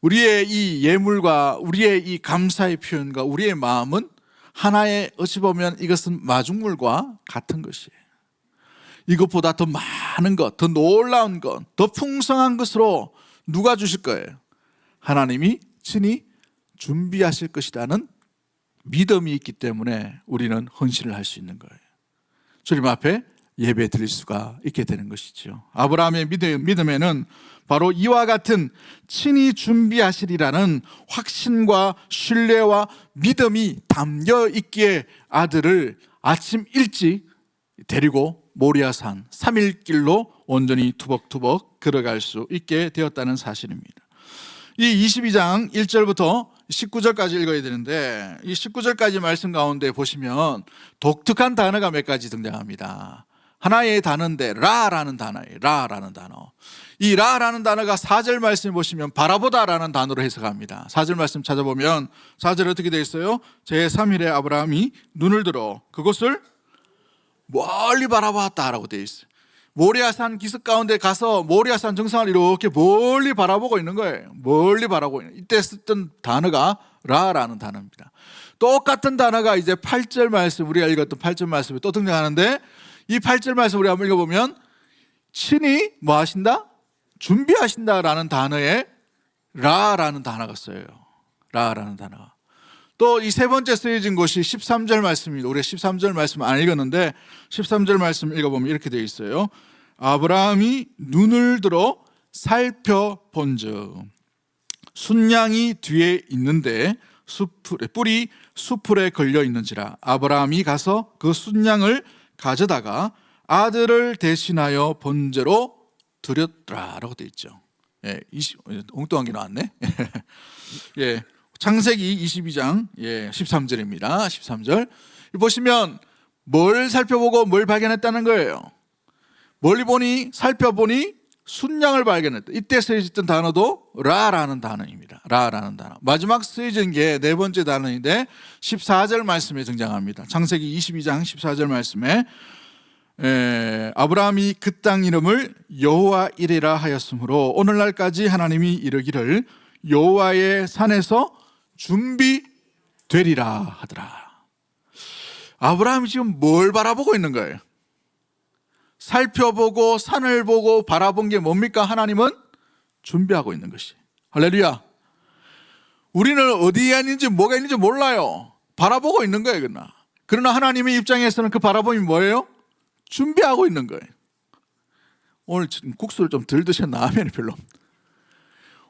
우리의 이 예물과 우리의 이 감사의 표현과 우리의 마음은 하나의 어찌 보면 이것은 마중물과 같은 것이에요. 이것보다 더 많은 것, 더 놀라운 것, 더 풍성한 것으로 누가 주실 거예요? 하나님이 친히 준비하실 것이라는 믿음이 있기 때문에 우리는 헌신을 할 수 있는 거예요. 주님 앞에 예배 드릴 수가 있게 되는 것이죠. 아브라함의 믿음에는 바로 이와 같은 친히 준비하시리라는 확신과 신뢰와 믿음이 담겨 있기에 아들을 아침 일찍 데리고 모리아산 3일 길로 온전히 투벅투벅 걸어갈 수 있게 되었다는 사실입니다. 이 22장 1절부터 19절까지 읽어야 되는데 이 19절까지 말씀 가운데 보시면 독특한 단어가 몇 가지 등장합니다. 하나의 단어인데 라라는 단어예요. 라라는 단어. 이 라라는 단어가 4절 말씀 보시면 바라보다라는 단어로 해석합니다. 4절 말씀 찾아보면 4절에 어떻게 되어 있어요? 제3일에 아브라함이 눈을 들어 그곳을 멀리 바라보았다라고 되어 있어요. 모리아산 기슭 가운데 가서 모리아산 정상을 이렇게 멀리 바라보고 있는 거예요. 멀리 바라보고 있는. 이때 썼던 단어가 라라는 단어입니다. 똑같은 단어가 이제 8절 말씀, 우리가 읽었던 8절 말씀에 또 등장하는데 이 8절 말씀 우리 한번 읽어보면 친히 뭐 하신다? 준비하신다라는 단어에 라라는 단어가 써요. 라라는 단어가. 또 이 세 번째 쓰여진 곳이 13절 말씀입니다. 우리가 13절 말씀 안 읽었는데 13절 말씀 읽어보면 이렇게 되어 있어요. 아브라함이 눈을 들어 살펴본즉 순양이 뒤에 있는데 뿔이 수풀에 걸려 있는지라 아브라함이 가서 그 순양을 가져다가 아들을 대신하여 번제로 드렸더라라고 되어 있죠. 예, 엉뚱한 게 나왔네. 예. 창세기 22장 13절입니다. 13절 보시면 뭘 살펴보고 뭘 발견했다는 거예요. 멀리 보니 살펴보니 순양을 발견했다. 이때 쓰여졌던 단어도 라라는 단어입니다. 라라는 단어. 마지막 쓰여진 게 네 번째 단어인데 14절 말씀에 등장합니다. 창세기 22장 14절 말씀에 아브라함이 그 땅 이름을 여호와 이레라 하였으므로 오늘날까지 하나님이 이르기를 여호와의 산에서 준비되리라 하더라. 아브라함이 지금 뭘 바라보고 있는 거예요? 살펴보고 산을 보고 바라본 게 뭡니까? 하나님은 준비하고 있는 것이. 할렐루야. 우리는 어디에 있는지 뭐가 있는지 몰라요. 바라보고 있는 거예요. 그러나 하나님의 입장에서는 그 바라봄이 뭐예요? 준비하고 있는 거예요. 오늘 국수를 좀 덜 드셨나? 하면 별로.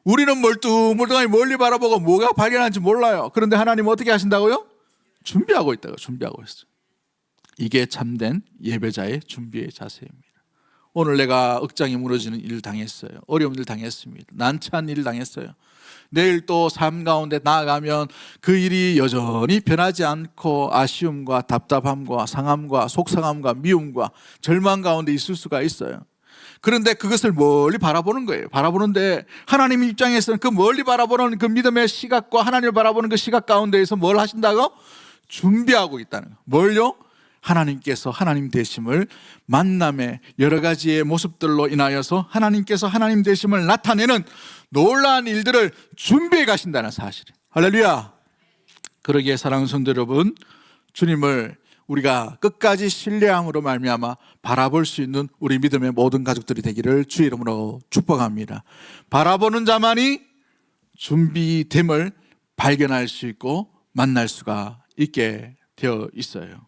우리는 멀뚱멀뚱하게 멀리 바라보고 뭐가 발견한지 몰라요. 그런데 하나님은 어떻게 하신다고요? 준비하고 있다고. 준비하고 있어요. 이게 참된 예배자의 준비의 자세입니다. 오늘 내가 억장이 무너지는 일을 당했어요. 어려운 일을 당했습니다. 난처한 일을 당했어요. 내일 또 삶 가운데 나아가면 그 일이 여전히 변하지 않고 아쉬움과 답답함과 상함과 속상함과 미움과 절망 가운데 있을 수가 있어요. 그런데 그것을 멀리 바라보는 거예요. 바라보는데 하나님 입장에서는 그 멀리 바라보는 그 믿음의 시각과 하나님을 바라보는 그 시각 가운데에서 뭘 하신다고? 준비하고 있다는 거예요. 뭘요? 하나님께서 하나님 되심을 만남의 여러 가지의 모습들로 인하여서 하나님께서 하나님 되심을 나타내는 놀라운 일들을 준비해 가신다는 사실이에요. 할렐루야. 그러기에 사랑하는 성도 여러분, 주님을 우리가 끝까지 신뢰함으로 말미암아 바라볼 수 있는 우리 믿음의 모든 가족들이 되기를 주의 이름으로 축복합니다. 바라보는 자만이 준비됨을 발견할 수 있고 만날 수가 있게 되어 있어요.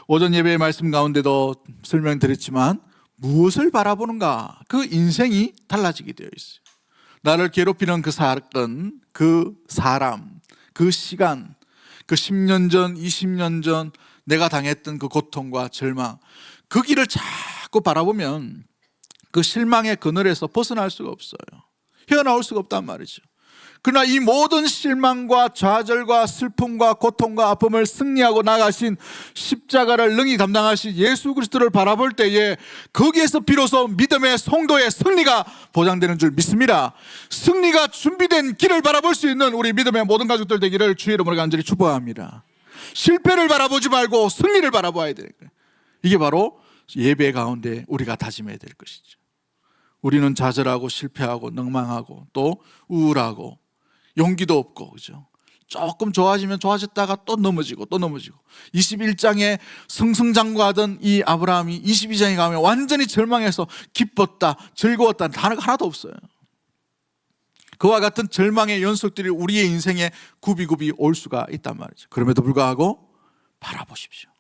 오전 예배의 말씀 가운데도 설명드렸지만 무엇을 바라보는가, 그 인생이 달라지게 되어 있어요. 나를 괴롭히는 그 사건, 그 사람, 그 시간, 그 10년 전, 20년 전 내가 당했던 그 고통과 절망, 그 길을 자꾸 바라보면 그 실망의 그늘에서 벗어날 수가 없어요. 헤어나올 수가 없단 말이죠. 그러나 이 모든 실망과 좌절과 슬픔과 고통과 아픔을 승리하고 나가신 십자가를 능히 담당하신 예수 그리스도를 바라볼 때에 거기에서 비로소 믿음의 성도의 승리가 보장되는 줄 믿습니다. 승리가 준비된 길을 바라볼 수 있는 우리 믿음의 모든 가족들 되기를 주의 이름으로 간절히 축복합니다. 실패를 바라보지 말고 승리를 바라봐야 되는 거예요. 이게 바로 예배 가운데 우리가 다짐해야 될 것이죠. 우리는 좌절하고 실패하고 낭망하고 또 우울하고 용기도 없고, 그죠? 조금 좋아지면 좋아졌다가 또 넘어지고 또 넘어지고. 21장에 승승장구하던 이 아브라함이 22장에 가면 완전히 절망해서 기뻤다, 즐거웠다는 단어가 하나도 없어요. 그와 같은 절망의 연속들이 우리의 인생에 굽이굽이 올 수가 있단 말이죠. 그럼에도 불구하고 바라보십시오.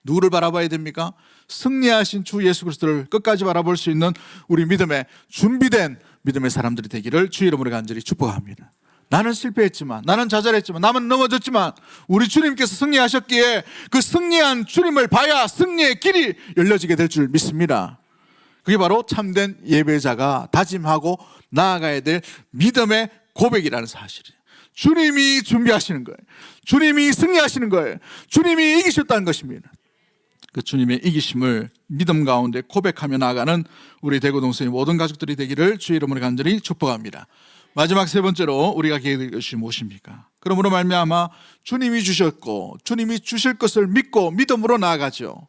누구를 바라봐야 됩니까? 승리하신 주 예수 그리스도를 끝까지 바라볼 수 있는 우리 믿음의 준비된 믿음의 사람들이 되기를 주의 이름으로 간절히 축복합니다. 나는 실패했지만, 나는 좌절했지만, 나는 넘어졌지만 우리 주님께서 승리하셨기에 그 승리한 주님을 봐야 승리의 길이 열려지게 될 줄 믿습니다. 그게 바로 참된 예배자가 다짐하고 나아가야 될 믿음의 고백이라는 사실이에요. 주님이 준비하시는 거예요. 주님이 승리하시는 거예요. 주님이 이기셨다는 것입니다. 그 주님의 이기심을 믿음 가운데 고백하며 나아가는 우리 대구동성의 모든 가족들이 되기를 주의 이름으로 간절히 축복합니다. 마지막 세 번째로 우리가 기억할 것이 무엇입니까? 그러므로 말미암아 주님이 주셨고 주님이 주실 것을 믿고 믿음으로 나아가죠.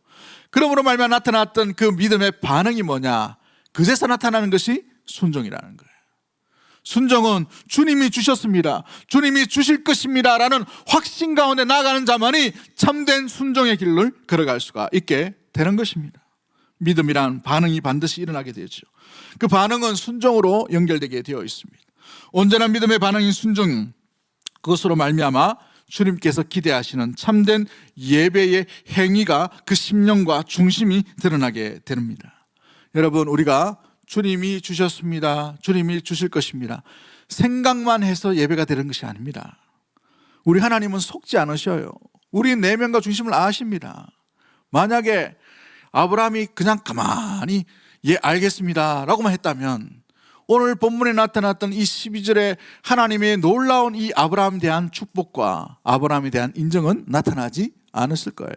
그러므로 말미암아 나타났던 그 믿음의 반응이 뭐냐? 그제서 나타나는 것이 순종이라는 거예요. 순종은 주님이 주셨습니다, 주님이 주실 것입니다 라는 확신 가운데 나아가는 자만이 참된 순종의 길을 걸어갈 수가 있게 되는 것입니다. 믿음이란 반응이 반드시 일어나게 되죠. 그 반응은 순종으로 연결되게 되어 있습니다. 온전한 믿음의 반응인 순종, 그것으로 말미암아 주님께서 기대하시는 참된 예배의 행위가 그 심령과 중심이 드러나게 됩니다. 여러분, 우리가 주님이 주셨습니다, 주님이 주실 것입니다 생각만 해서 예배가 되는 것이 아닙니다. 우리 하나님은 속지 않으셔요. 우리 내면과 중심을 아십니다. 만약에 아브라함이 그냥 가만히 예 알겠습니다 라고만 했다면 오늘 본문에 나타났던 이 12절에 하나님의 놀라운 이 아브라함에 대한 축복과 아브라함에 대한 인정은 나타나지 않았을 거예요.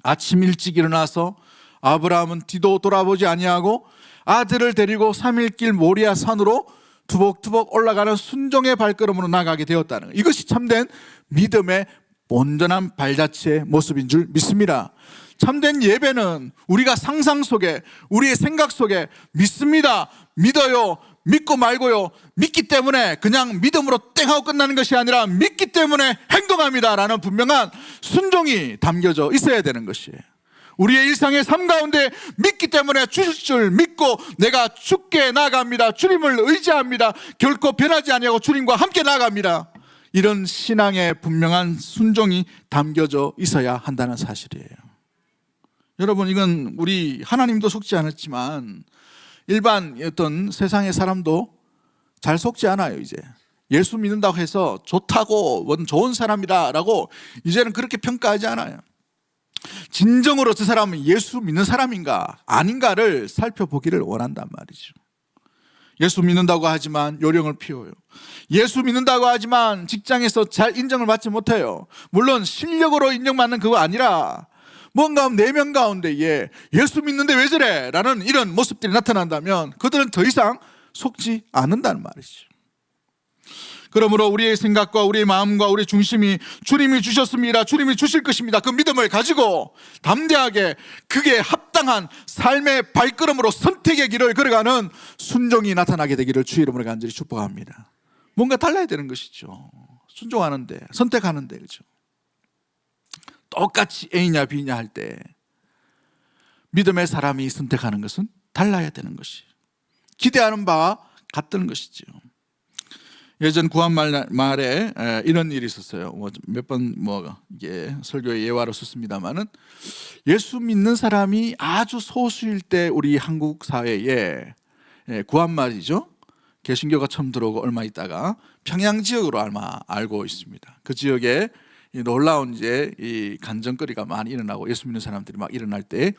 아침 일찍 일어나서 아브라함은 뒤도 돌아보지 아니하고 아들을 데리고 3일길 모리아 산으로 투벅투벅 올라가는 순종의 발걸음으로 나가게 되었다는 것, 이것이 참된 믿음의 온전한 발자취의 모습인 줄 믿습니다. 참된 예배는 우리가 상상 속에, 우리의 생각 속에 믿습니다, 믿어요, 믿고 말고요, 믿기 때문에 그냥 믿음으로 땡 하고 끝나는 것이 아니라 믿기 때문에 행동합니다 라는 분명한 순종이 담겨져 있어야 되는 것이에요. 우리의 일상의 삶 가운데 믿기 때문에 주실 줄 믿고 내가 주께 나아갑니다, 주님을 의지합니다, 결코 변하지 아니하고 주님과 함께 나아갑니다, 이런 신앙의 분명한 순종이 담겨져 있어야 한다는 사실이에요. 여러분, 이건 우리 하나님도 속지 않았지만 일반 어떤 세상의 사람도 잘 속지 않아요. 이제 예수 믿는다고 해서 좋다고 좋은 사람이다 라고 이제는 그렇게 평가하지 않아요. 진정으로 저 사람은 예수 믿는 사람인가 아닌가를 살펴보기를 원한단 말이죠. 예수 믿는다고 하지만 요령을 피워요. 예수 믿는다고 하지만 직장에서 잘 인정을 받지 못해요. 물론 실력으로 인정받는 그거 아니라 뭔가 내면 가운데 예수 믿는데 왜 저래? 라는 이런 모습들이 나타난다면 그들은 더 이상 속지 않는다는 말이죠. 그러므로 우리의 생각과 우리의 마음과 우리의 중심이 주님이 주셨습니다, 주님이 주실 것입니다, 그 믿음을 가지고 담대하게 그게 합당한 삶의 발걸음으로 선택의 길을 걸어가는 순종이 나타나게 되기를 주의 이름으로 간절히 축복합니다. 뭔가 달라야 되는 것이죠. 순종하는데, 선택하는데, 그렇죠? 똑같이 A냐 B냐 할 때 믿음의 사람이 선택하는 것은 달라야 되는 것이, 기대하는 바와 같다는 것이죠. 예전 구한말에 이런 일이 있었어요. 몇 번 이게 설교의 예화로 썼습니다만은, 예수 믿는 사람이 아주 소수일 때 우리 한국 사회에 구한말이죠, 개신교가 처음 들어오고 얼마 있다가 평양 지역으로 아마 알고 있습니다. 그 지역에 놀라운 이 간정거리가 많이 일어나고 예수 믿는 사람들이 막 일어날 때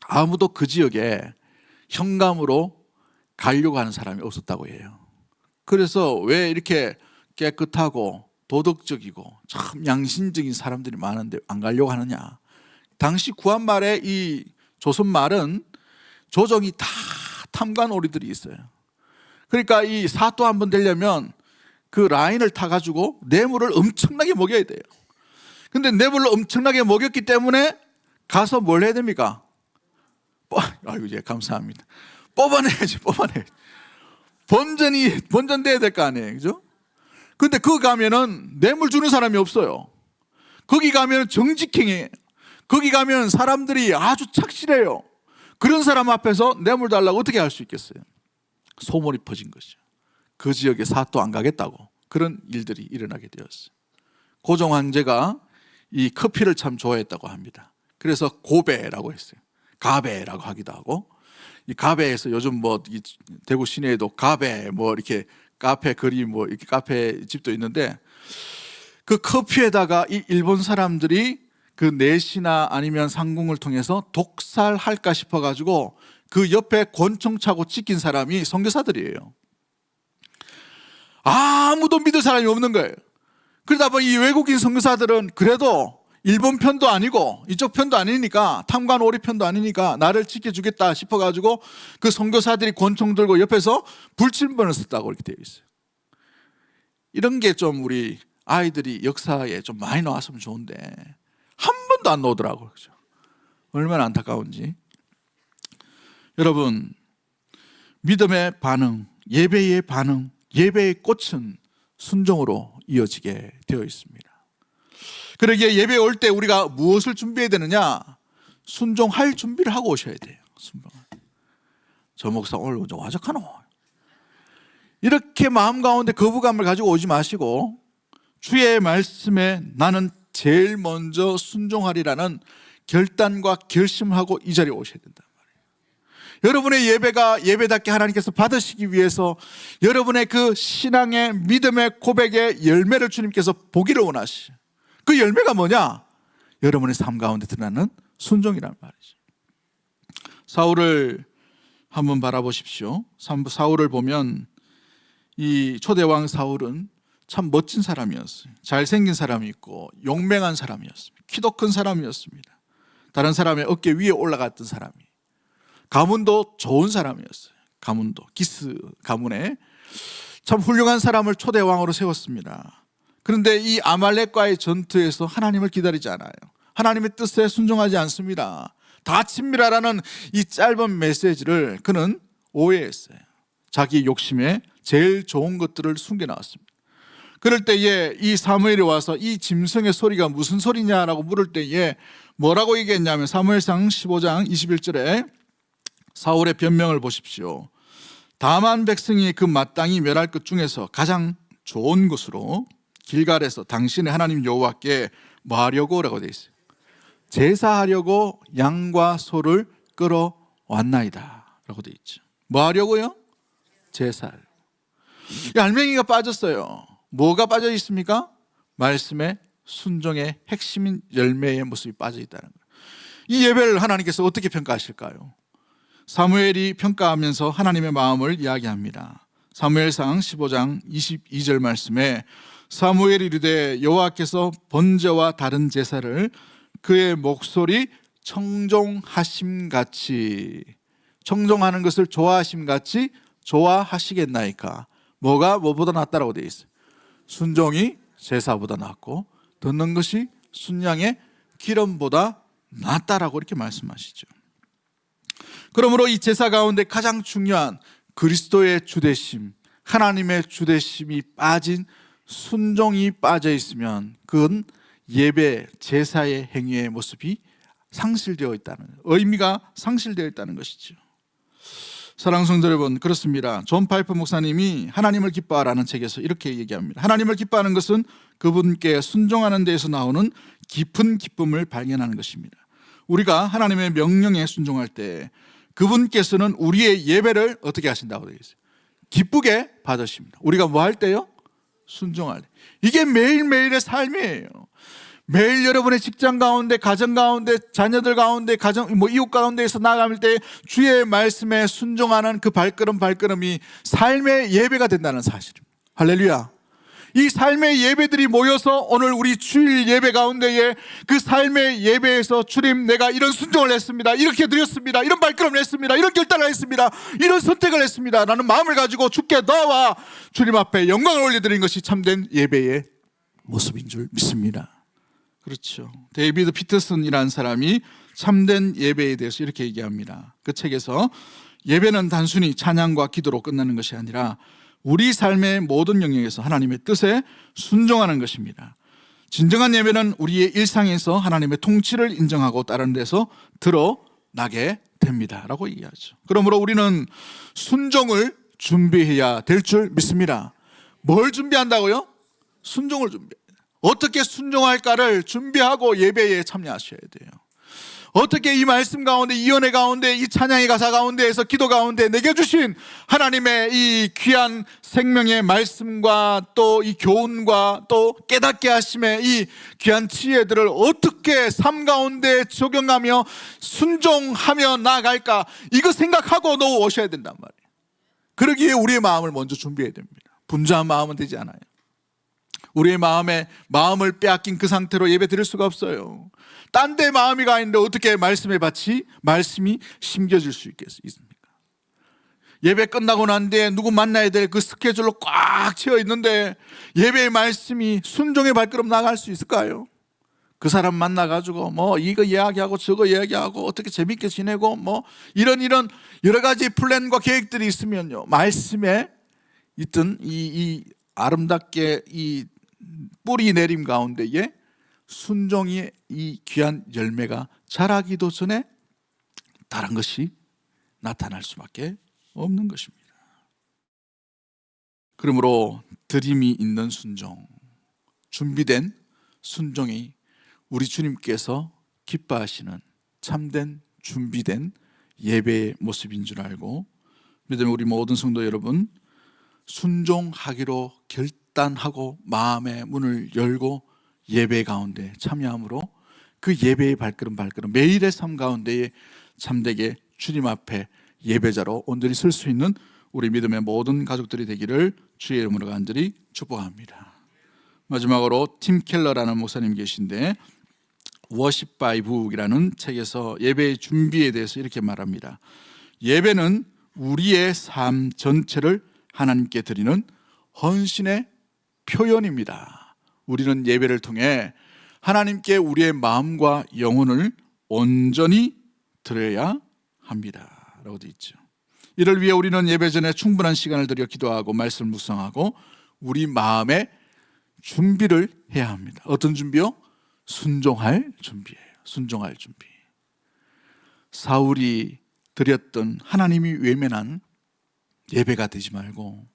아무도 그 지역에 현감으로 가려고 하는 사람이 없었다고 해요. 그래서 왜 이렇게 깨끗하고 도덕적이고 참 양심적인 사람들이 많은데 안 가려고 하느냐? 당시 구한말에 이 조선말은 조정이 다 탐관오리들이 있어요. 그러니까 이 사또 한번 되려면 그 라인을 타가지고 뇌물을 엄청나게 먹여야 돼요. 근데 뇌물을 엄청나게 먹였기 때문에 가서 뭘 해야 됩니까? 아이고, 예, 감사합니다. 뽑아내야지. 본전돼야 될 거 아니에요, 그죠? 근데 거기 가면은 뇌물 주는 사람이 없어요. 거기 가면 정직행해. 거기 가면 사람들이 아주 착실해요. 그런 사람 앞에서 뇌물 달라고 어떻게 할 수 있겠어요? 소문이 퍼진 것이죠. 그 지역에 사또 안 가겠다고 그런 일들이 일어나게 되었어요. 고종 황제가 이 커피를 참 좋아했다고 합니다. 그래서 고배라고 했어요. 가배라고 하기도 하고, 이 가배에서 요즘 뭐 대구 시내에도 가배 뭐 이렇게 카페 거리 뭐 이렇게 카페 집도 있는데, 그 커피에다가 이 일본 사람들이 그 내시나 아니면 상궁을 통해서 독살할까 싶어가지고 그 옆에 권총 차고 찍힌 사람이 선교사들이에요. 아무도 믿을 사람이 없는 거예요. 그러다 보니 이 외국인 선교사들은 그래도 일본 편도 아니고 이쪽 편도 아니니까, 탐관 오리 편도 아니니까 나를 지켜주겠다 싶어가지고 그 선교사들이 권총 들고 옆에서 불침번을 썼다고 이렇게 되어 있어요. 이런 게 좀 우리 아이들이 역사에 좀 많이 나왔으면 좋은데 한 번도 안 나오더라고요. 그죠? 얼마나 안타까운지. 여러분, 믿음의 반응, 예배의 반응, 예배의 꽃은 순종으로 이어지게 되어 있습니다. 그러기에 예배에 올 때 우리가 무엇을 준비해야 되느냐? 순종할 준비를 하고 오셔야 돼요. 저 목사 오늘 좀 와적하노? 이렇게 마음 가운데 거부감을 가지고 오지 마시고 주의 말씀에 나는 제일 먼저 순종하리라는 결단과 결심하고 이 자리에 오셔야 된단 말이에요. 여러분의 예배가 예배답게 하나님께서 받으시기 위해서 여러분의 그 신앙의 믿음의 고백의 열매를 주님께서 보기를 원하시죠. 그 열매가 뭐냐? 여러분의 삶 가운데 드러나는 순종이란 말이죠. 사울을 한번 바라보십시오. 사울을 보면 이 초대왕 사울은 참 멋진 사람이었어요. 잘생긴 사람이 있고 용맹한 사람이었습니다. 키도 큰 사람이었습니다. 다른 사람의 어깨 위에 올라갔던 사람이, 가문도 좋은 사람이었어요. 가문도 기스 가문에 참 훌륭한 사람을 초대왕으로 세웠습니다. 그런데 이 아말렉과의 전투에서 하나님을 기다리지 않아요. 하나님의 뜻에 순종하지 않습니다. 다 칩니다라는 이 짧은 메시지를 그는 오해했어요. 자기 욕심에 제일 좋은 것들을 숨겨놨습니다. 그럴 때에 이 사무엘이 와서 이 짐승의 소리가 무슨 소리냐라고 물을 때에 뭐라고 얘기했냐면 사무엘상 15장 21절에 사울의 변명을 보십시오. 다만 백성이 그 마땅히 멸할 것 중에서 가장 좋은 것으로 길갈에서 당신의 하나님 여호와께 뭐 하려고 라고 되어 있어요. 제사하려고 양과 소를 끌어왔나이다 라고 되어 있죠. 뭐 하려고요? 제사를. 알맹이가 빠졌어요. 뭐가 빠져 있습니까? 말씀의 순종의 핵심인 열매의 모습이 빠져 있다는 거예요. 이 예배를 하나님께서 어떻게 평가하실까요? 사무엘이 평가하면서 하나님의 마음을 이야기합니다. 사무엘상 15장 22절 말씀에 사무엘이 이르되 여호와께서 번제와 다른 제사를 그의 목소리 청종하심같이, 청종하는 것을 좋아하심같이 좋아하시겠나이까. 뭐가 뭐보다 낫다라고 되어 있어요. 순종이 제사보다 낫고 듣는 것이 순양의 기름보다 낫다라고 이렇게 말씀하시죠. 그러므로 이 제사 가운데 가장 중요한 그리스도의 주되심, 하나님의 주되심이 빠진 순종이 빠져 있으면 그건 예배, 제사의 행위의 모습이 상실되어 있다는, 의미가 상실되어 있다는 것이죠. 사랑하는 성도 여러분, 그렇습니다. 존 파이프 목사님이 하나님을 기뻐하라는 책에서 이렇게 얘기합니다. 하나님을 기뻐하는 것은 그분께 순종하는 데에서 나오는 깊은 기쁨을 발견하는 것입니다. 우리가 하나님의 명령에 순종할 때 그분께서는 우리의 예배를 어떻게 하신다고 되어 있어요? 기쁘게 받으십니다. 우리가 뭐 할 때요? 순종할 때. 이게 매일매일의 삶이에요. 매일 여러분의 직장 가운데, 가정 가운데, 자녀들 가운데, 이웃 가운데에서 나아갈 때 주의 말씀에 순종하는 그 발걸음이 삶의 예배가 된다는 사실입니다. 할렐루야. 이 삶의 예배들이 모여서 오늘 우리 주일 예배 가운데에 그 삶의 예배에서 주님, 내가 이런 순종을 했습니다, 이렇게 드렸습니다, 이런 발걸음을 했습니다, 이런 결단을 했습니다, 이런 선택을 했습니다 라는 마음을 가지고 주께 나와 주님 앞에 영광을 올려드리는 것이 참된 예배의 모습인 줄 믿습니다. 그렇죠. 데이비드 피터슨이라는 사람이 참된 예배에 대해서 이렇게 얘기합니다. 그 책에서 예배는 단순히 찬양과 기도로 끝나는 것이 아니라 우리 삶의 모든 영역에서 하나님의 뜻에 순종하는 것입니다. 진정한 예배는 우리의 일상에서 하나님의 통치를 인정하고 따르는 데서 드러나게 됩니다 라고 얘기하죠. 그러므로 우리는 순종을 준비해야 될 줄 믿습니다. 뭘 준비한다고요? 순종을 준비해요. 어떻게 순종할까를 준비하고 예배에 참여하셔야 돼요. 어떻게 이 말씀 가운데, 이 연회 가운데, 이 찬양의 가사 가운데에서, 기도 가운데 내게 주신 하나님의 이 귀한 생명의 말씀과 또 이 교훈과 또 깨닫게 하심의 이 귀한 지혜들을 어떻게 삶 가운데 적용하며 순종하며 나아갈까, 이거 생각하고 오셔야 된단 말이에요. 그러기에 우리의 마음을 먼저 준비해야 됩니다. 분주한 마음은 되지 않아요. 우리의 마음을 빼앗긴 그 상태로 예배 드릴 수가 없어요. 딴 데 마음이 가 있는데 어떻게 말씀에 말씀이 심겨질 수 있습니까? 예배 끝나고 난 뒤에 누구 만나야 될 그 스케줄로 꽉 채워 있는데 예배의 말씀이 순종의 발걸음 나갈 수 있을까요? 그 사람 만나가지고 이거 이야기하고 저거 이야기하고 어떻게 재밌게 지내고 이런 여러 가지 플랜과 계획들이 있으면요, 말씀에 있던 이 아름답게 이 뿌리 내림 가운데에 순종의 이 귀한 열매가 자라기도 전에 다른 것이 나타날 수밖에 없는 것입니다. 그러므로 드림이 있는 순종, 준비된 순종이 우리 주님께서 기뻐하시는 참된 준비된 예배의 모습인 줄 알고 믿음의 우리 모든 성도 여러분, 순종하기로 결단하고 마음의 문을 열고 예배 가운데 참여함으로 그 예배의 발걸음 매일의 삶 가운데에 참되게 주님 앞에 예배자로 온전히 설 수 있는 우리 믿음의 모든 가족들이 되기를 주의 이름으로 간절히 축복합니다. 마지막으로 팀 켈러라는 목사님 계신데 워십 바이 북이라는 책에서 예배의 준비에 대해서 이렇게 말합니다. 예배는 우리의 삶 전체를 하나님께 드리는 헌신의 표현입니다. 우리는 예배를 통해 하나님께 우리의 마음과 영혼을 온전히 드려야 합니다 라고 되어 있죠. 이를 위해 우리는 예배 전에 충분한 시간을 들여 기도하고 말씀을 묵상하고 우리 마음의 준비를 해야 합니다. 어떤 준비요? 순종할 준비예요. 순종할 준비. 사울이 드렸던 하나님이 외면한 예배가 되지 말고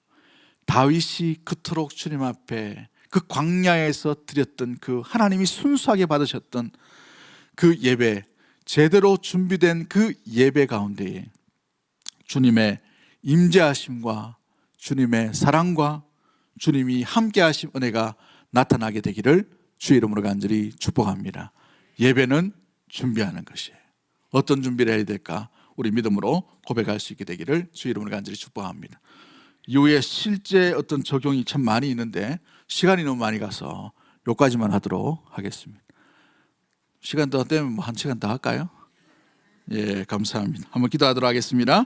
다윗이 그토록 주님 앞에 그 광야에서 드렸던 그 하나님이 순수하게 받으셨던 그 예배, 제대로 준비된 그 예배 가운데에 주님의 임재하심과 주님의 사랑과 주님이 함께하신 은혜가 나타나게 되기를 주의 이름으로 간절히 축복합니다. 예배는 준비하는 것이에요. 어떤 준비를 해야 될까? 우리 믿음으로 고백할 수 있게 되기를 주의 이름으로 간절히 축복합니다. 이후에 실제 어떤 적용이 참 많이 있는데 시간이 너무 많이 가서 여기까지만 하도록 하겠습니다. 시간 더 되면 한 시간 더 할까요? 예, 감사합니다. 한번 기도하도록 하겠습니다.